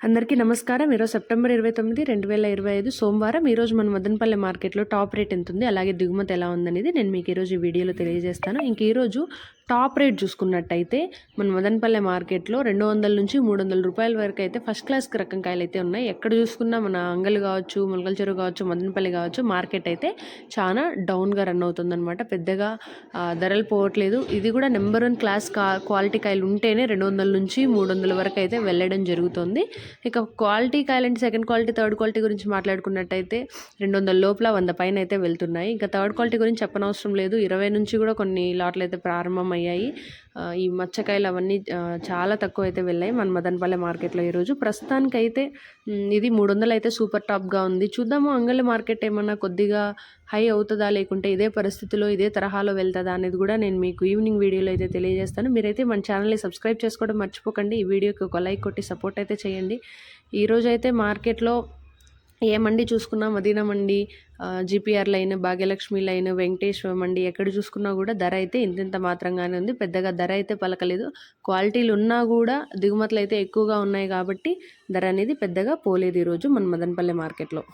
అందరికీ నమస్కారం. ఈరోజు సెప్టెంబర్ 29, 2025 సోమవారం. ఈరోజు మన మదనపల్లె మార్కెట్‌లో టాప్ రేట్ ఎంతుంది, అలాగే దిగుమతి ఎలా ఉందనేది నేను మీకు ఈరోజు ఈ వీడియోలో తెలియజేస్తాను. ఇంక ఈరోజు టాప్ రేట్ చూసుకున్నట్టయితే మన మదనపల్లె మార్కెట్‌లో 200 నుంచి 300 రూపాయల వరకు అయితే ఫస్ట్ క్లాస్ రకం కాయలు అయితే ఉన్నాయి. ఎక్కడ చూసుకున్నా మన అంగళ్ళు కావచ్చు, ములకల చెరువు కావచ్చు, మదనపల్లి కావచ్చు, మార్కెట్ అయితే చాలా డౌన్గా రన్ అవుతుందన్నమాట. పెద్దగా ధరలు పోవట్లేదు. ఇది కూడా నెంబర్ 1 క్లాస్ క్వాలిటీ కాయలు ఉంటేనే 200 నుంచి 300 వరకు అయితే వెళ్ళడం జరుగుతుంది. ఇక క్వాలిటీ కాయలంటే సెకండ్ క్వాలిటీ, థర్డ్ క్వాలిటీ గురించి మాట్లాడుకున్నట్టయితే 200 లోపల 100 పైన అయితే వెళ్తున్నాయి. ఇంకా థర్డ్ క్వాలిటీ గురించి చెప్పనవసరం లేదు. 20 నుంచి కూడా కొన్ని లాట్లు అయితే ప్రారంభమయ్యాయి. ఈ మచ్చకాయలు అవన్నీ చాలా తక్కువ అయితే వెళ్ళాయి మన మదనపల్లె మార్కెట్లో ఈరోజు. ప్రస్తుతానికైతే ఇది 300 అయితే సూపర్ టాప్గా ఉంది. చూద్దాము అంగళ్ళ మార్కెట్ ఏమన్నా కొద్దిగా హై అవుతుందా, లేకుంటే ఇదే పరిస్థితిలో ఇదే తరహాలో వెళ్తుందా అనేది కూడా నేను మీకు ఈవినింగ్ వీడియోలో అయితే తెలియజేస్తాను. మీరైతే మన ఛానల్ని సబ్స్క్రైబ్ చేసుకోవడం మర్చిపోకండి. ఈ వీడియోకి ఒక లైక్ కొట్టి సపోర్ట్ అయితే చేయండి. ఈరోజైతే మార్కెట్లో ఏ మండి చూసుకున్నా, Madina mandi, GPR line, Bhagyalakshmi line, Venkateswara mandi ఎక్కడ చూసుకున్నా కూడా ధర అయితే ఇంతింత మాత్రంగానే ఉంది. పెద్దగా ధర అయితే పలకలేదు. క్వాలిటీలు ఉన్నా కూడా దిగుమతులు అయితే ఎక్కువగా ఉన్నాయి కాబట్టి ధర అనేది పెద్దగా పోలేదు ఈరోజు మన మదనపల్లె మార్కెట్లో.